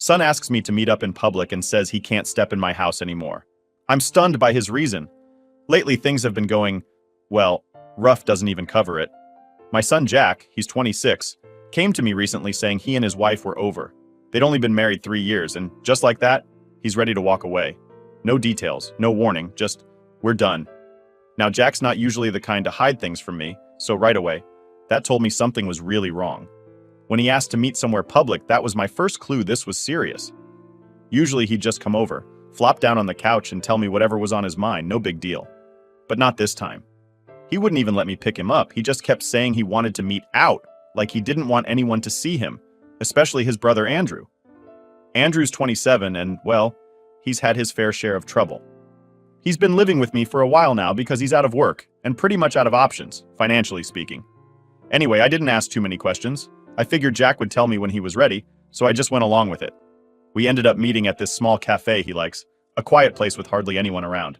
Son asks me to meet up in public and says he can't step in my house anymore. I'm stunned by his reason. Lately things have been going, well, rough doesn't even cover it. My son Jack, he's 26, came to me recently saying he and his wife were over. They'd only been married 3 years, and just like that, he's ready to walk away. No details, no warning, just, we're done. Now Jack's not usually the kind to hide things from me, so right away, that told me something was really wrong. When he asked to meet somewhere public, that was my first clue this was serious. Usually he'd just come over, flop down on the couch and tell me whatever was on his mind, no big deal. But not this time. He wouldn't even let me pick him up, he just kept saying he wanted to meet out, like he didn't want anyone to see him, especially his brother Andrew. Andrew's 27 and, well, he's had his fair share of trouble. He's been living with me for a while now because he's out of work, and pretty much out of options, financially speaking. Anyway, I didn't ask too many questions. I figured Jack would tell me when he was ready, so I just went along with it. We ended up meeting at this small cafe he likes, a quiet place with hardly anyone around.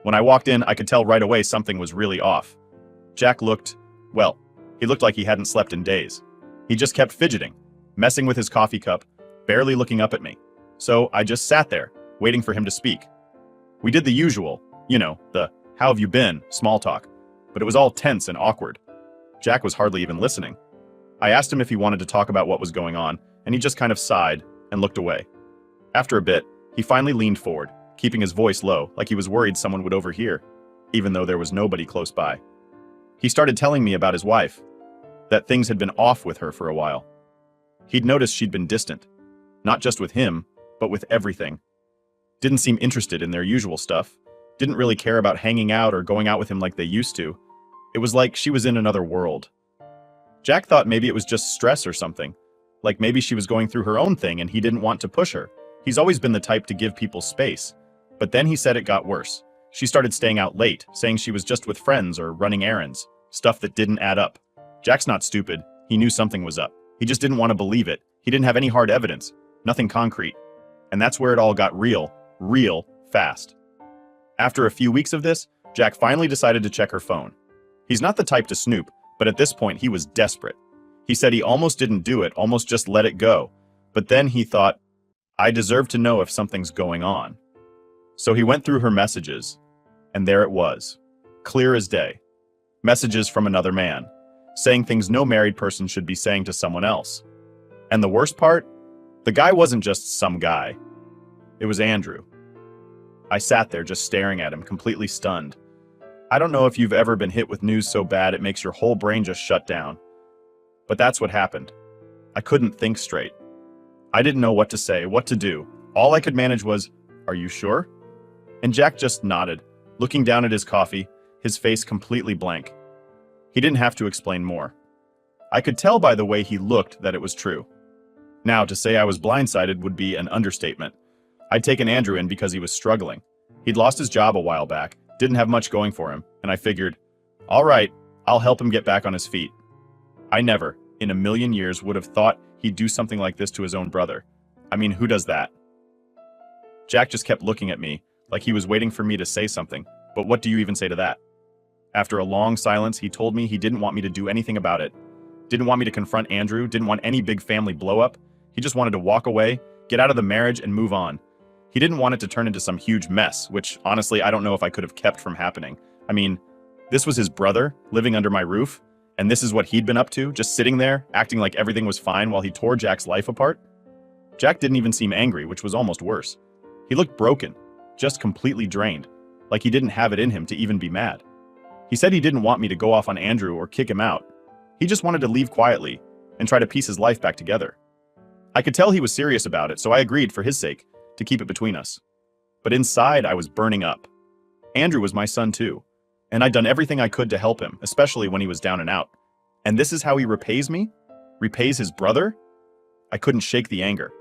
When I walked in, I could tell right away something was really off. Jack looked, well, he looked like he hadn't slept in days. He just kept fidgeting, messing with his coffee cup, barely looking up at me. So I just sat there, waiting for him to speak. We did the usual, the "how have you been" small talk, but it was all tense and awkward. Jack was hardly even listening. I asked him if he wanted to talk about what was going on, and he just kind of sighed and looked away. After a bit, he finally leaned forward, keeping his voice low, like he was worried someone would overhear, even though there was nobody close by. He started telling me about his wife, that things had been off with her for a while. He'd noticed she'd been distant, not just with him, but with everything. Didn't seem interested in their usual stuff, didn't really care about hanging out or going out with him like they used to. It was like she was in another world. Jack thought maybe it was just stress or something, like maybe she was going through her own thing and he didn't want to push her. He's always been the type to give people space. But then he said it got worse. She started staying out late, saying she was just with friends or running errands, stuff that didn't add up. Jack's not stupid. He knew something was up. He just didn't want to believe it. He didn't have any hard evidence, nothing concrete. And that's where it all got real fast. After a few weeks of this, Jack finally decided to check her phone. He's not the type to snoop, but at this point he was desperate. He said he almost didn't do it, almost just let it go. But then he thought, I deserve to know if something's going on. So he went through her messages, and there it was, clear as day. Messages from another man, saying things no married person should be saying to someone else. And the worst part? The guy wasn't just some guy. It was Andrew. I sat there just staring at him, completely stunned. I don't know if you've ever been hit with news so bad it makes your whole brain just shut down. But that's what happened. I couldn't think straight. I didn't know what to say, what to do. All I could manage was, "Are you sure?" And Jack just nodded, looking down at his coffee, his face completely blank. He didn't have to explain more. I could tell by the way he looked that it was true. Now, to say I was blindsided would be an understatement. I'd taken Andrew in because he was struggling. He'd lost his job a while back, didn't have much going for him, and I figured, all right, I'll help him get back on his feet. I never, in a million years, would have thought he'd do something like this to his own brother. I mean, who does that? Jack just kept looking at me, like he was waiting for me to say something, but what do you even say to that? After a long silence, he told me he didn't want me to do anything about it. Didn't want me to confront Andrew, didn't want any big family blow-up. He just wanted to walk away, get out of the marriage, and move on. He didn't want it to turn into some huge mess, which, honestly, I don't know if I could have kept from happening. I mean, this was his brother, living under my roof, and this is what he'd been up to, just sitting there, acting like everything was fine while he tore Jack's life apart. Jack didn't even seem angry, which was almost worse. He looked broken, just completely drained, like he didn't have it in him to even be mad. He said he didn't want me to go off on Andrew or kick him out. He just wanted to leave quietly and try to piece his life back together. I could tell he was serious about it, so I agreed for his sake to keep it between us. But inside, I was burning up. Andrew was my son too, and I'd done everything I could to help him, especially when he was down and out. And this is how he repays me? Repays his brother? I couldn't shake the anger.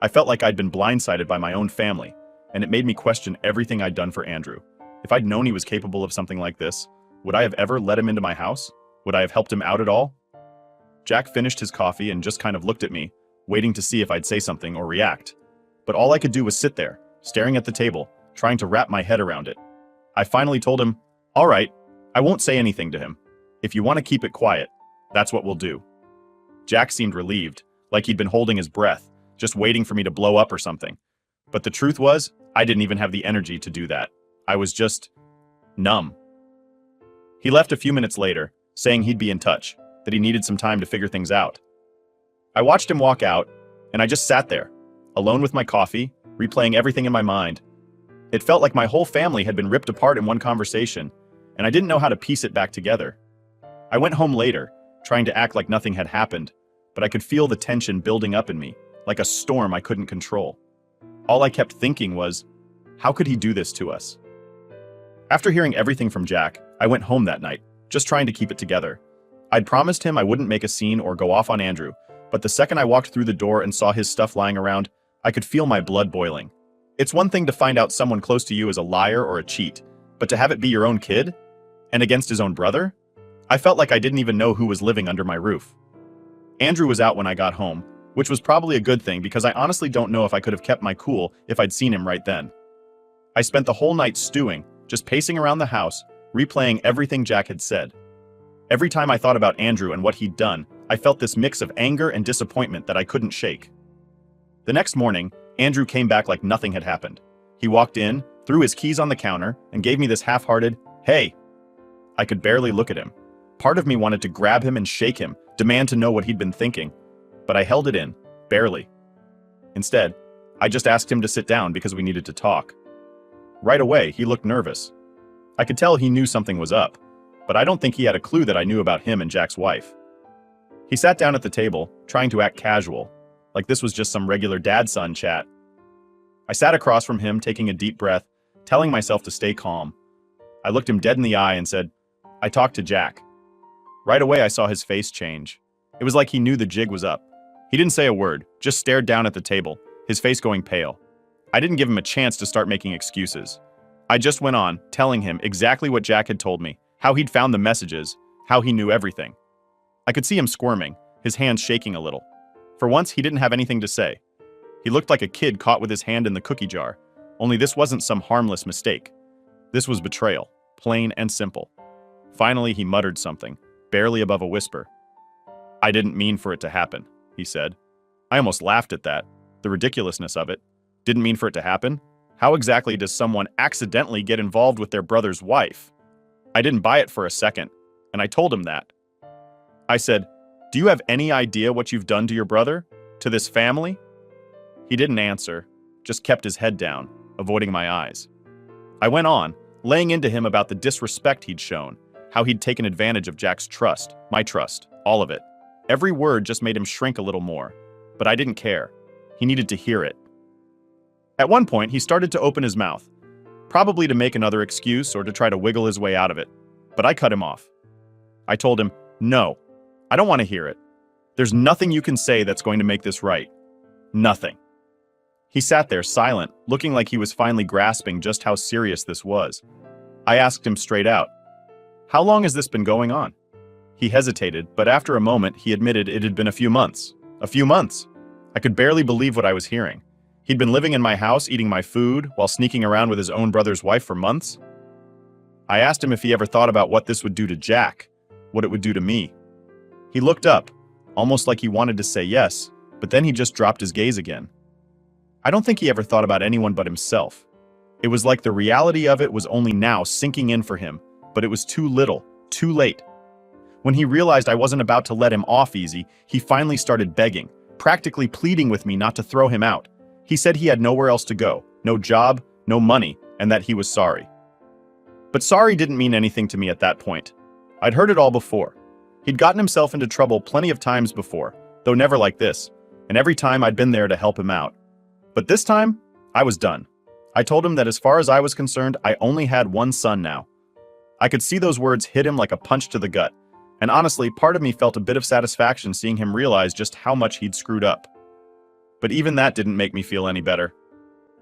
I felt like I'd been blindsided by my own family, and it made me question everything I'd done for Andrew. If I'd known he was capable of something like this, would I have ever let him into my house? Would I have helped him out at all? Jack finished his coffee and just kind of looked at me, waiting to see if I'd say something or react. But all I could do was sit there, staring at the table, trying to wrap my head around it. I finally told him, all right, I won't say anything to him. If you want to keep it quiet, that's what we'll do. Jack seemed relieved, like he'd been holding his breath, just waiting for me to blow up or something. But the truth was, I didn't even have the energy to do that. I was just numb. He left a few minutes later, saying he'd be in touch, that he needed some time to figure things out. I watched him walk out, and I just sat there, alone with my coffee, replaying everything in my mind. It felt like my whole family had been ripped apart in one conversation, and I didn't know how to piece it back together. I went home later, trying to act like nothing had happened, but I could feel the tension building up in me, like a storm I couldn't control. All I kept thinking was, how could he do this to us? After hearing everything from Jack, I went home that night, just trying to keep it together. I'd promised him I wouldn't make a scene or go off on Andrew, but the second I walked through the door and saw his stuff lying around, I could feel my blood boiling. It's one thing to find out someone close to you is a liar or a cheat, but to have it be your own kid? And against his own brother? I felt like I didn't even know who was living under my roof. Andrew was out when I got home, which was probably a good thing because I honestly don't know if I could have kept my cool if I'd seen him right then. I spent the whole night stewing, just pacing around the house, replaying everything Jack had said. Every time I thought about Andrew and what he'd done, I felt this mix of anger and disappointment that I couldn't shake. The next morning, Andrew came back like nothing had happened. He walked in, threw his keys on the counter, and gave me this half-hearted, "Hey." I could barely look at him. Part of me wanted to grab him and shake him, demand to know what he'd been thinking. But I held it in, barely. Instead, I just asked him to sit down because we needed to talk. Right away, he looked nervous. I could tell he knew something was up, but I don't think he had a clue that I knew about him and Jack's wife. He sat down at the table, trying to act casual, like this was just some regular dad-son chat. I sat across from him, taking a deep breath, telling myself to stay calm. I looked him dead in the eye and said, "I talked to Jack." Right away, I saw his face change. It was like he knew the jig was up. He didn't say a word, just stared down at the table, his face going pale. I didn't give him a chance to start making excuses. I just went on, telling him exactly what Jack had told me, how he'd found the messages, how he knew everything. I could see him squirming, his hands shaking a little. For once, he didn't have anything to say. He looked like a kid caught with his hand in the cookie jar, only this wasn't some harmless mistake. This was betrayal, plain and simple. Finally, he muttered something, barely above a whisper. "I didn't mean for it to happen," he said. I almost laughed at that, the ridiculousness of it. Didn't mean for it to happen? How exactly does someone accidentally get involved with their brother's wife? I didn't buy it for a second, and I told him that. I said, "Do you have any idea what you've done to your brother? To this family?" He didn't answer, just kept his head down, avoiding my eyes. I went on, laying into him about the disrespect he'd shown, how he'd taken advantage of Jack's trust, my trust, all of it. Every word just made him shrink a little more, but I didn't care. He needed to hear it. At one point, he started to open his mouth, probably to make another excuse or to try to wiggle his way out of it, but I cut him off. I told him, "No, I don't want to hear it. There's nothing you can say that's going to make this right. Nothing." He sat there silent, looking like he was finally grasping just how serious this was. I asked him straight out, "How long has this been going on?" He hesitated, but after a moment, he admitted it had been a few months. A few months! I could barely believe what I was hearing. He'd been living in my house, eating my food, while sneaking around with his own brother's wife for months. I asked him if he ever thought about what this would do to Jack, what it would do to me. He looked up, almost like he wanted to say yes, but then he just dropped his gaze again. I don't think he ever thought about anyone but himself. It was like the reality of it was only now sinking in for him, but it was too little, too late. When he realized I wasn't about to let him off easy, he finally started begging, practically pleading with me not to throw him out. He said he had nowhere else to go, no job, no money, and that he was sorry. But sorry didn't mean anything to me at that point. I'd heard it all before. He'd gotten himself into trouble plenty of times before, though never like this, and every time I'd been there to help him out. But this time, I was done. I told him that as far as I was concerned, I only had one son now. I could see those words hit him like a punch to the gut, and honestly, part of me felt a bit of satisfaction seeing him realize just how much he'd screwed up. But even that didn't make me feel any better.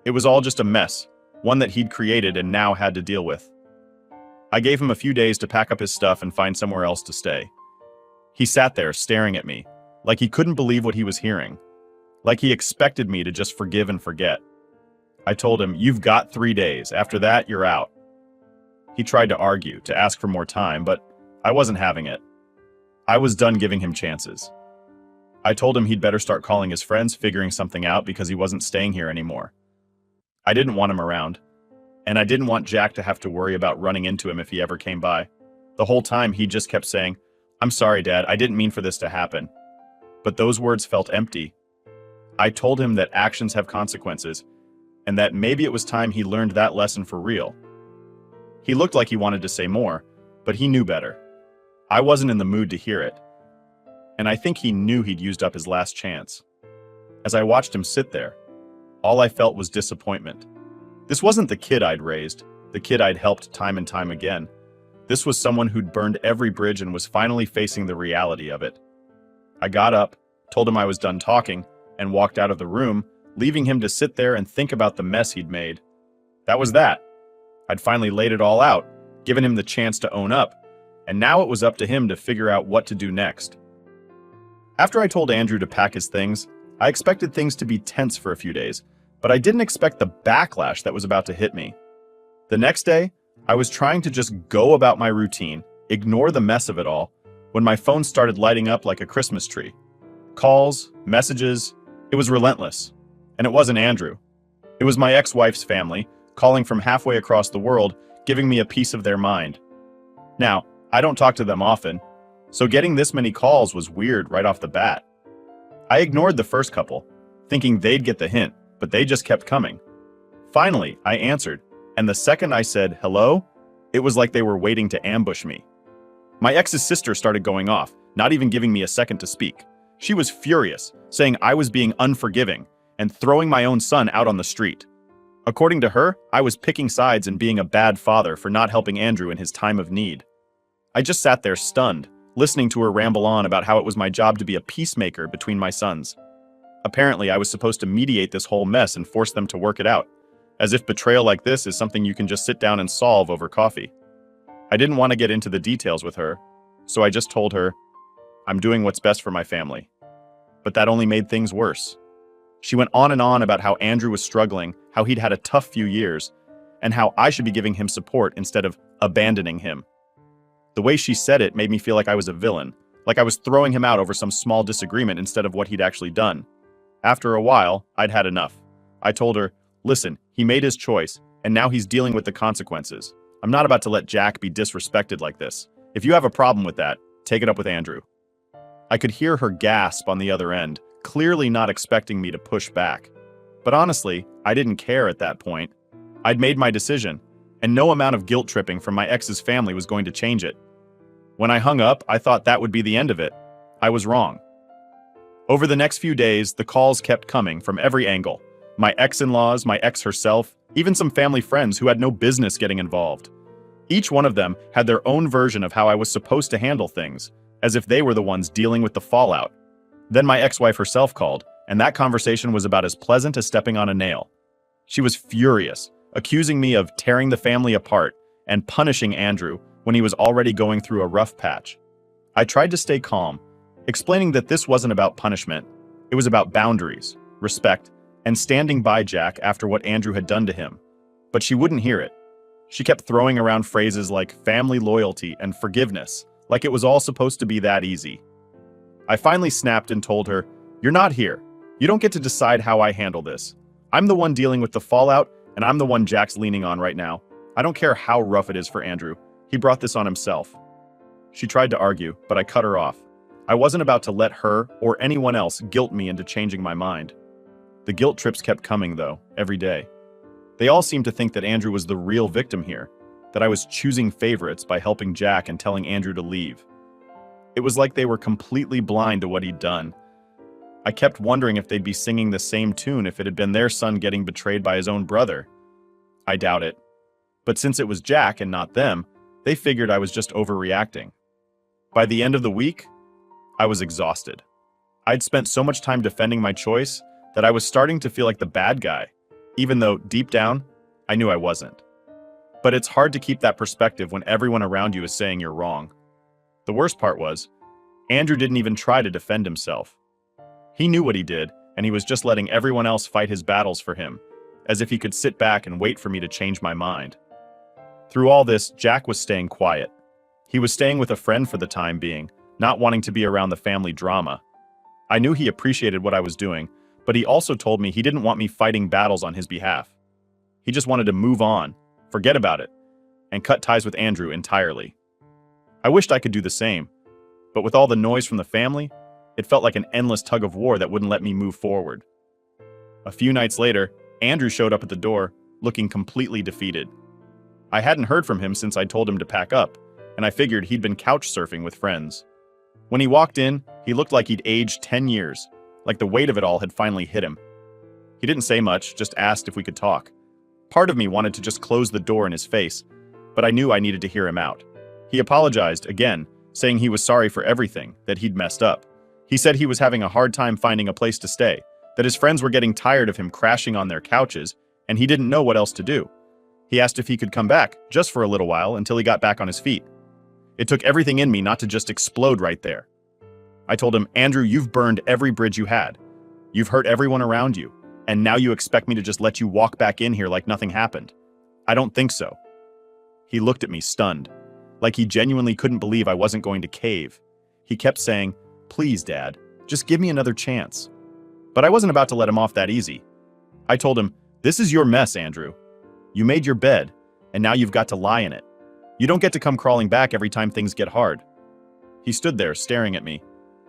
It was all just a mess, one that he'd created and now had to deal with. I gave him a few days to pack up his stuff and find somewhere else to stay. He sat there staring at me, like he couldn't believe what he was hearing, like he expected me to just forgive and forget. I told him, "You've got 3 days. After that, you're out." He tried to argue, to ask for more time, but I wasn't having it. I was done giving him chances. I told him he'd better start calling his friends, figuring something out because he wasn't staying here anymore. I didn't want him around, and I didn't want Jack to have to worry about running into him if he ever came by. The whole time he just kept saying, "I'm sorry, Dad, I didn't mean for this to happen." But those words felt empty. I told him that actions have consequences, and that maybe it was time he learned that lesson for real. He looked like he wanted to say more, but he knew better. I wasn't in the mood to hear it, and I think he knew he'd used up his last chance. As I watched him sit there, all I felt was disappointment. This wasn't the kid I'd raised, the kid I'd helped time and time again. This was someone who'd burned every bridge and was finally facing the reality of it. I got up, told him I was done talking, and walked out of the room, leaving him to sit there and think about the mess he'd made. That was that. I'd finally laid it all out, given him the chance to own up, and now it was up to him to figure out what to do next. After I told Andrew to pack his things, I expected things to be tense for a few days, but I didn't expect the backlash that was about to hit me. The next day, I was trying to just go about my routine, ignore the mess of it all, when my phone started lighting up like a Christmas tree. Calls, messages, it was relentless. And it wasn't Andrew. It was my ex-wife's family, calling from halfway across the world, giving me a piece of their mind. Now, I don't talk to them often, so getting this many calls was weird right off the bat. I ignored the first couple, thinking they'd get the hint, but they just kept coming. Finally, I answered, and the second I said hello, it was like they were waiting to ambush me. My ex's sister started going off, not even giving me a second to speak. She was furious, saying I was being unforgiving and throwing my own son out on the street. According to her, I was picking sides and being a bad father for not helping Andrew in his time of need. I just sat there stunned, listening to her ramble on about how it was my job to be a peacemaker between my sons. Apparently, I was supposed to mediate this whole mess and force them to work it out, as if betrayal like this is something you can just sit down and solve over coffee. I didn't want to get into the details with her, so I just told her, "I'm doing what's best for my family." But that only made things worse. She went on and on about how Andrew was struggling, how he'd had a tough few years, and how I should be giving him support instead of abandoning him. The way she said it made me feel like I was a villain, like I was throwing him out over some small disagreement instead of what he'd actually done. After a while, I'd had enough. I told her, "Listen, he made his choice, and now he's dealing with the consequences. I'm not about to let Jack be disrespected like this. If you have a problem with that, take it up with Andrew." I could hear her gasp on the other end, clearly not expecting me to push back. But honestly, I didn't care at that point. I'd made my decision, and no amount of guilt tripping from my ex's family was going to change it. When I hung up, I thought that would be the end of it. I was wrong. Over the next few days, the calls kept coming from every angle. My ex-in-laws, my ex herself, even some family friends who had no business getting involved. Each one of them had their own version of how I was supposed to handle things, as if they were the ones dealing with the fallout. Then my ex-wife herself called, and that conversation was about as pleasant as stepping on a nail. She was furious, accusing me of tearing the family apart and punishing Andrew when he was already going through a rough patch. I tried to stay calm, explaining that this wasn't about punishment. It was about boundaries, respect, and standing by Jack after what Andrew had done to him. But she wouldn't hear it. She kept throwing around phrases like family loyalty and forgiveness, like it was all supposed to be that easy. I finally snapped and told her, "You're not here. You don't get to decide how I handle this. I'm the one dealing with the fallout, and I'm the one Jack's leaning on right now. I don't care how rough it is for Andrew. He brought this on himself." She tried to argue, but I cut her off. I wasn't about to let her or anyone else guilt me into changing my mind. The guilt trips kept coming, though, every day. They all seemed to think that Andrew was the real victim here, that I was choosing favorites by helping Jack and telling Andrew to leave. It was like they were completely blind to what he'd done. I kept wondering if they'd be singing the same tune if it had been their son getting betrayed by his own brother. I doubt it. But since it was Jack and not them, they figured I was just overreacting. By the end of the week, I was exhausted. I'd spent so much time defending my choice that I was starting to feel like the bad guy, even though deep down, I knew I wasn't. But it's hard to keep that perspective when everyone around you is saying you're wrong. The worst part was, Andrew didn't even try to defend himself. He knew what he did, and he was just letting everyone else fight his battles for him, as if he could sit back and wait for me to change my mind. Through all this, Jack was staying quiet. He was staying with a friend for the time being, not wanting to be around the family drama. I knew he appreciated what I was doing, but he also told me he didn't want me fighting battles on his behalf. He just wanted to move on, forget about it, and cut ties with Andrew entirely. I wished I could do the same, but with all the noise from the family, it felt like an endless tug of war that wouldn't let me move forward. A few nights later, Andrew showed up at the door, looking completely defeated. I hadn't heard from him since I told him to pack up, and I figured he'd been couch surfing with friends. When he walked in, he looked like he'd aged 10 years, like the weight of it all had finally hit him. He didn't say much, just asked if we could talk. Part of me wanted to just close the door in his face, but I knew I needed to hear him out. He apologized again, saying he was sorry for everything, that he'd messed up. He said he was having a hard time finding a place to stay, that his friends were getting tired of him crashing on their couches, and he didn't know what else to do. He asked if he could come back, just for a little while, until he got back on his feet. It took everything in me not to just explode right there. I told him, Andrew, you've burned every bridge you had. You've hurt everyone around you, and now you expect me to just let you walk back in here like nothing happened. I don't think so. He looked at me stunned, like he genuinely couldn't believe I wasn't going to cave. He kept saying, please, Dad, just give me another chance. But I wasn't about to let him off that easy. I told him, this is your mess, Andrew. You made your bed, and now you've got to lie in it. You don't get to come crawling back every time things get hard. He stood there staring at me,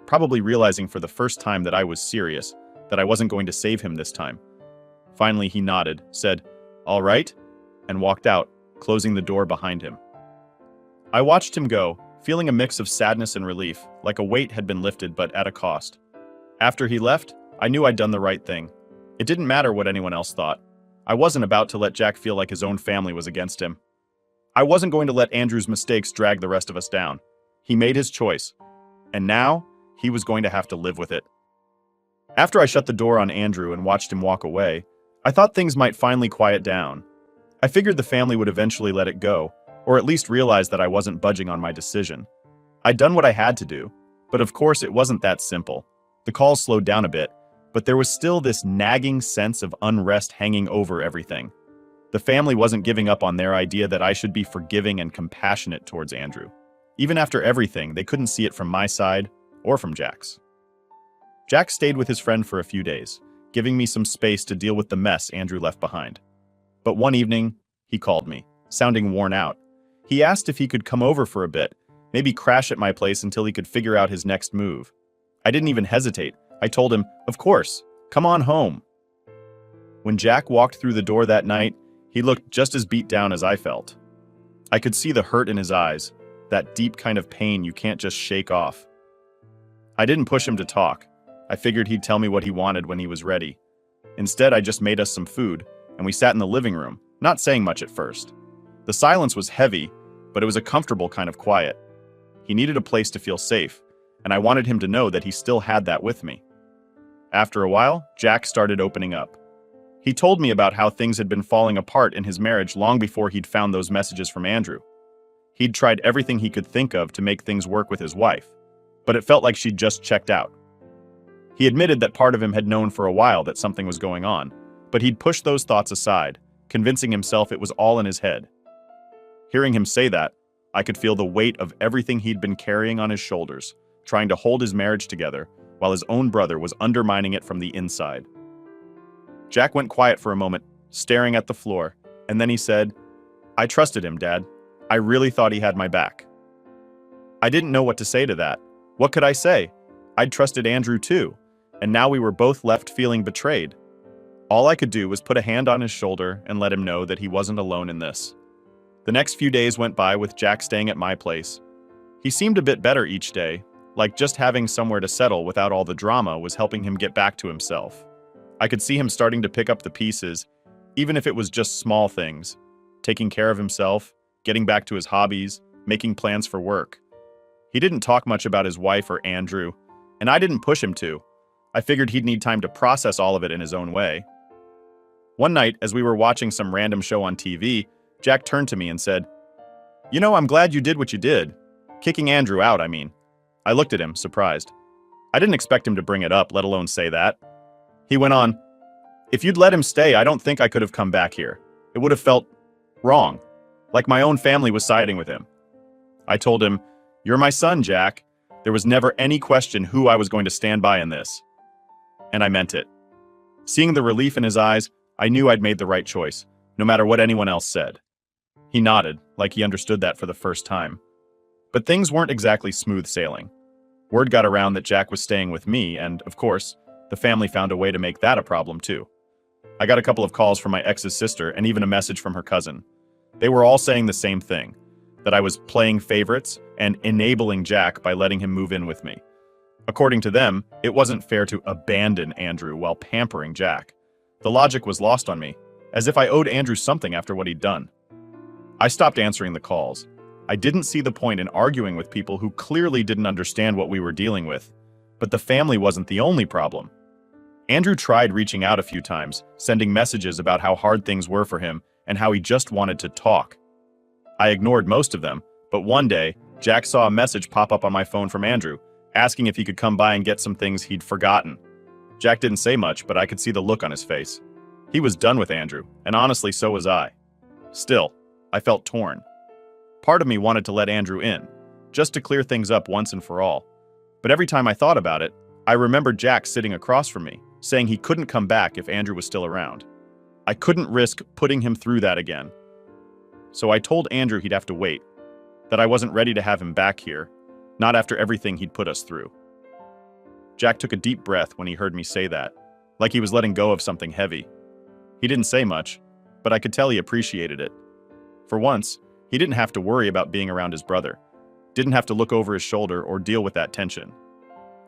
probably realizing for the first time that I was serious, that I wasn't going to save him this time. Finally, he nodded, said, all right, and walked out, closing the door behind him. I watched him go, feeling a mix of sadness and relief, like a weight had been lifted but at a cost. After he left, I knew I'd done the right thing. It didn't matter what anyone else thought. I wasn't about to let Jack feel like his own family was against him. I wasn't going to let Andrew's mistakes drag the rest of us down. He made his choice, and now he was going to have to live with it. After I shut the door on Andrew and watched him walk away, I thought things might finally quiet down. I figured the family would eventually let it go, or at least realize that I wasn't budging on my decision. I'd done what I had to do, but of course it wasn't that simple. The calls slowed down a bit, but there was still this nagging sense of unrest hanging over everything. The family wasn't giving up on their idea that I should be forgiving and compassionate towards Andrew. Even after everything, they couldn't see it from my side or from Jack's. Jack stayed with his friend for a few days, giving me some space to deal with the mess Andrew left behind. But one evening, he called me, sounding worn out. He asked if he could come over for a bit, maybe crash at my place until he could figure out his next move. I didn't even hesitate. I told him, of course, come on home. When Jack walked through the door that night, he looked just as beat down as I felt. I could see the hurt in his eyes, that deep kind of pain you can't just shake off. I didn't push him to talk. I figured he'd tell me what he wanted when he was ready. Instead, I just made us some food, and we sat in the living room, not saying much at first. The silence was heavy, but it was a comfortable kind of quiet. He needed a place to feel safe, and I wanted him to know that he still had that with me. After a while, Jack started opening up. He told me about how things had been falling apart in his marriage long before he'd found those messages from Andrew. He'd tried everything he could think of to make things work with his wife, but it felt like she'd just checked out. He admitted that part of him had known for a while that something was going on, but he'd pushed those thoughts aside, convincing himself it was all in his head. Hearing him say that, I could feel the weight of everything he'd been carrying on his shoulders, trying to hold his marriage together, while his own brother was undermining it from the inside. Jack went quiet for a moment, staring at the floor, and then he said, I trusted him, Dad. I really thought he had my back. I didn't know what to say to that. What could I say? I'd trusted Andrew too, and now we were both left feeling betrayed. All I could do was put a hand on his shoulder and let him know that he wasn't alone in this. The next few days went by with Jack staying at my place. He seemed a bit better each day, like just having somewhere to settle without all the drama was helping him get back to himself. I could see him starting to pick up the pieces, even if it was just small things, taking care of himself, getting back to his hobbies, making plans for work. He didn't talk much about his wife or Andrew, and I didn't push him to. I figured he'd need time to process all of it in his own way. One night, as we were watching some random show on TV, Jack turned to me and said, You know, I'm glad you did what you did. Kicking Andrew out, I mean. I looked at him, surprised. I didn't expect him to bring it up, let alone say that. He went on, If you'd let him stay, I don't think I could have come back here. It would have felt wrong, like my own family was siding with him. I told him, You're my son, Jack. There was never any question who I was going to stand by in this. And I meant it. Seeing the relief in his eyes, I knew I'd made the right choice, no matter what anyone else said. He nodded, like he understood that for the first time. But things weren't exactly smooth sailing. Word got around that Jack was staying with me, and, of course, the family found a way to make that a problem too. I got a couple of calls from my ex's sister and even a message from her cousin. They were all saying the same thing, that I was playing favorites and enabling Jack by letting him move in with me. According to them, it wasn't fair to abandon Andrew while pampering Jack. The logic was lost on me, as if I owed Andrew something after what he'd done. I stopped answering the calls. I didn't see the point in arguing with people who clearly didn't understand what we were dealing with. But the family wasn't the only problem. Andrew tried reaching out a few times, sending messages about how hard things were for him and how he just wanted to talk. I ignored most of them, but one day, Jack saw a message pop up on my phone from Andrew, asking if he could come by and get some things he'd forgotten. Jack didn't say much, but I could see the look on his face. He was done with Andrew, and honestly, so was I. Still, I felt torn. Part of me wanted to let Andrew in, just to clear things up once and for all. But every time I thought about it, I remembered Jack sitting across from me, saying he couldn't come back if Andrew was still around. I couldn't risk putting him through that again. So I told Andrew he'd have to wait, that I wasn't ready to have him back here, not after everything he'd put us through. Jack took a deep breath when he heard me say that, like he was letting go of something heavy. He didn't say much, but I could tell he appreciated it. For once, he didn't have to worry about being around his brother, didn't have to look over his shoulder or deal with that tension.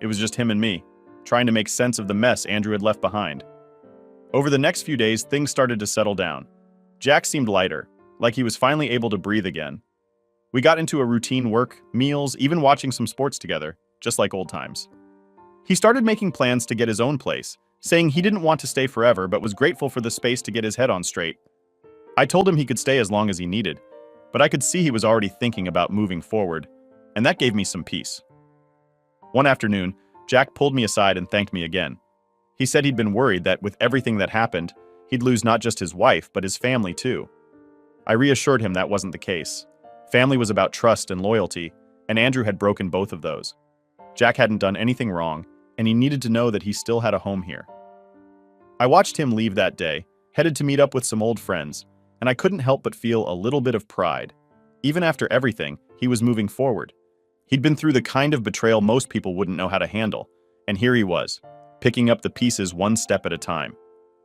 It was just him and me, trying to make sense of the mess Andrew had left behind. Over the next few days, things started to settle down. Jack seemed lighter, like he was finally able to breathe again. We got into a routine work, meals, even watching some sports together, just like old times. He started making plans to get his own place, saying he didn't want to stay forever but was grateful for the space to get his head on straight. I told him he could stay as long as he needed, but I could see he was already thinking about moving forward, and that gave me some peace. One afternoon, Jack pulled me aside and thanked me again. He said he'd been worried that with everything that happened, he'd lose not just his wife, but his family too. I reassured him that wasn't the case. Family was about trust and loyalty, and Andrew had broken both of those. Jack hadn't done anything wrong, and he needed to know that he still had a home here. I watched him leave that day, headed to meet up with some old friends, and I couldn't help but feel a little bit of pride. Even after everything, he was moving forward. He'd been through the kind of betrayal most people wouldn't know how to handle, and here he was, picking up the pieces one step at a time.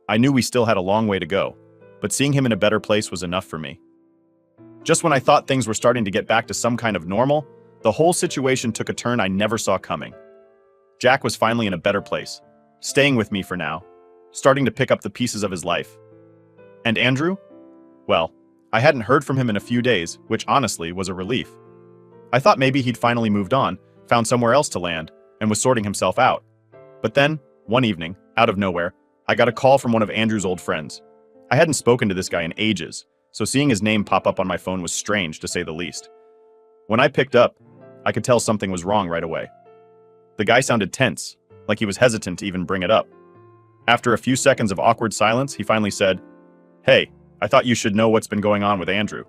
I knew we still had a long way to go, but seeing him in a better place was enough for me. Just when I thought things were starting to get back to some kind of normal, the whole situation took a turn I never saw coming. Jack was finally in a better place, staying with me for now, starting to pick up the pieces of his life. And Andrew? Well, I hadn't heard from him in a few days, which honestly was a relief. I thought maybe he'd finally moved on, found somewhere else to land, and was sorting himself out. But then, one evening, out of nowhere, I got a call from one of Andrew's old friends. I hadn't spoken to this guy in ages, so seeing his name pop up on my phone was strange, to say the least. When I picked up, I could tell something was wrong right away. The guy sounded tense, like he was hesitant to even bring it up. After a few seconds of awkward silence, he finally said, "Hey, I thought you should know what's been going on with Andrew."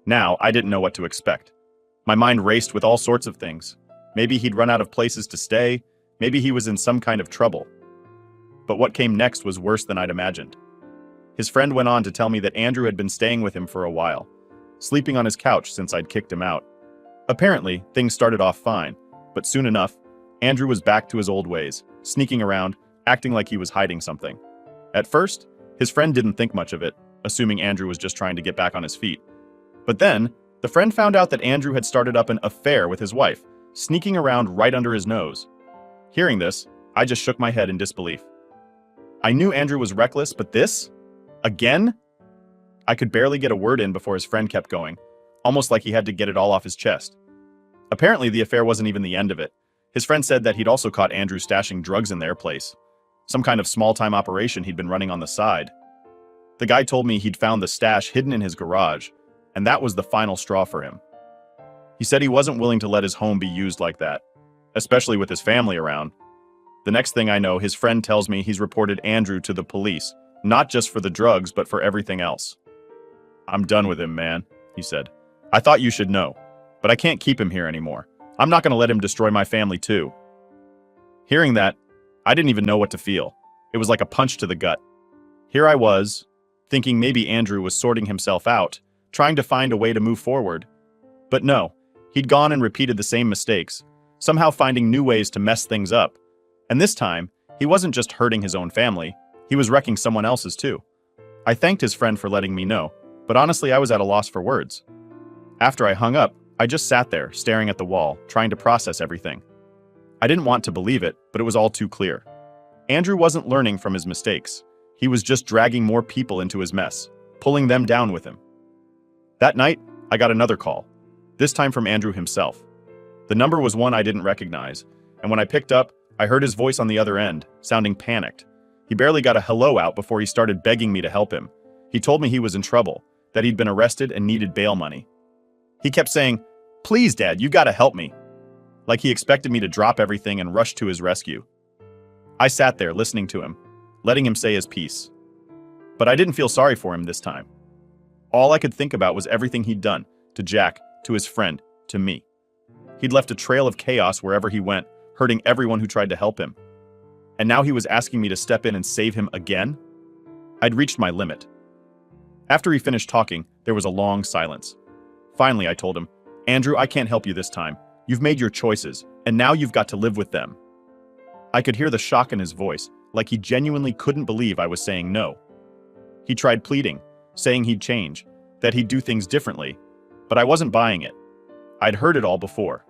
Now, I didn't know what to expect. My mind raced with all sorts of things. Maybe he'd run out of places to stay, maybe he was in some kind of trouble. But what came next was worse than I'd imagined. His friend went on to tell me that Andrew had been staying with him for a while, sleeping on his couch since I'd kicked him out. Apparently, things started off fine, but soon enough, Andrew was back to his old ways, sneaking around, acting like he was hiding something. At first, his friend didn't think much of it, assuming Andrew was just trying to get back on his feet. But then, the friend found out that Andrew had started up an affair with his wife, sneaking around right under his nose. Hearing this, I just shook my head in disbelief. I knew Andrew was reckless, but this? Again? I could barely get a word in before his friend kept going, almost like he had to get it all off his chest. Apparently, the affair wasn't even the end of it. His friend said that he'd also caught Andrew stashing drugs in their place, some kind of small-time operation he'd been running on the side. The guy told me he'd found the stash hidden in his garage, and that was the final straw for him. He said he wasn't willing to let his home be used like that, especially with his family around. The next thing I know, his friend tells me he's reported Andrew to the police, not just for the drugs, but for everything else. "I'm done with him, man," he said. "I thought you should know, but I can't keep him here anymore. I'm not going to let him destroy my family too. Hearing that, I didn't even know what to feel. It was like a punch to the gut. Here I was, thinking maybe Andrew was sorting himself out, trying to find a way to move forward. But no, he'd gone and repeated the same mistakes, somehow finding new ways to mess things up. And this time, he wasn't just hurting his own family, he was wrecking someone else's too. I thanked his friend for letting me know, but honestly I was at a loss for words. After I hung up, I just sat there, staring at the wall, trying to process everything. I didn't want to believe it, but it was all too clear. Andrew wasn't learning from his mistakes. He was just dragging more people into his mess, pulling them down with him. That night, I got another call, this time from Andrew himself. The number was one I didn't recognize, and when I picked up, I heard his voice on the other end, sounding panicked. He barely got a hello out before he started begging me to help him. He told me he was in trouble, that he'd been arrested and needed bail money. He kept saying, "Please, Dad, you gotta help me." Like he expected me to drop everything and rush to his rescue. I sat there listening to him, letting him say his piece. But I didn't feel sorry for him this time. All I could think about was everything he'd done, to Jack, to his friend, to me. He'd left a trail of chaos wherever he went, hurting everyone who tried to help him. And now he was asking me to step in and save him again? I'd reached my limit. After he finished talking, there was a long silence. Finally, I told him, "Andrew, I can't help you this time. You've made your choices, and now you've got to live with them." I could hear the shock in his voice, like he genuinely couldn't believe I was saying no. He tried pleading, saying he'd change, that he'd do things differently, but I wasn't buying it. I'd heard it all before.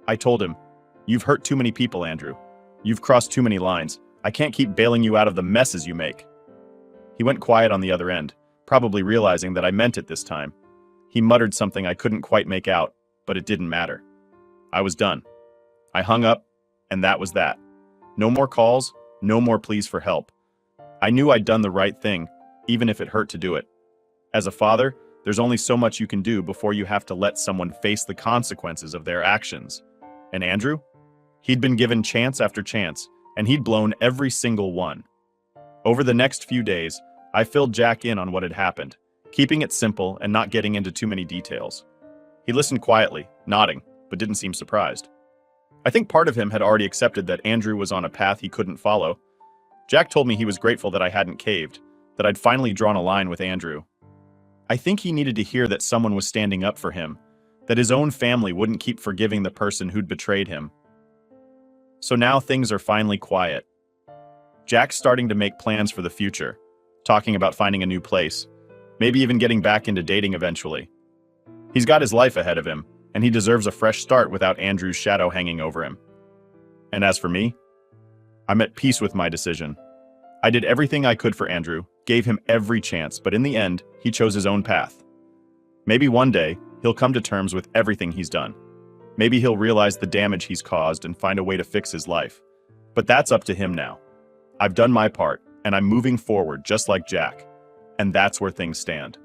I told him, "You've hurt too many people, Andrew. You've crossed too many lines. I can't keep bailing you out of the messes you make." He went quiet on the other end, probably realizing that I meant it this time. He muttered something I couldn't quite make out, but it didn't matter. I was done. I hung up, and that was that. No more calls, no more pleas for help. I knew I'd done the right thing, even if it hurt to do it. As a father, there's only so much you can do before you have to let someone face the consequences of their actions. And Andrew? He'd been given chance after chance, and he'd blown every single one. Over the next few days, I filled Jack in on what had happened, keeping it simple and not getting into too many details. He listened quietly, nodding, but didn't seem surprised. I think part of him had already accepted that Andrew was on a path he couldn't follow. Jack told me he was grateful that I hadn't caved, that I'd finally drawn a line with Andrew. I think he needed to hear that someone was standing up for him, that his own family wouldn't keep forgiving the person who'd betrayed him. So now things are finally quiet. Jack's starting to make plans for the future, talking about finding a new place, maybe even getting back into dating eventually. He's got his life ahead of him, and he deserves a fresh start without Andrew's shadow hanging over him. And as for me, I'm at peace with my decision. I did everything I could for Andrew, gave him every chance, but in the end, he chose his own path. Maybe one day, he'll come to terms with everything he's done. Maybe he'll realize the damage he's caused and find a way to fix his life. But that's up to him now. I've done my part, and I'm moving forward just like Jack. And that's where things stand.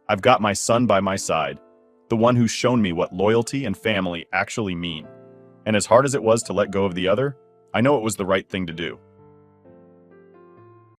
I've got my son by my side, the one who's shown me what loyalty and family actually mean. And as hard as it was to let go of the other, I know it was the right thing to do.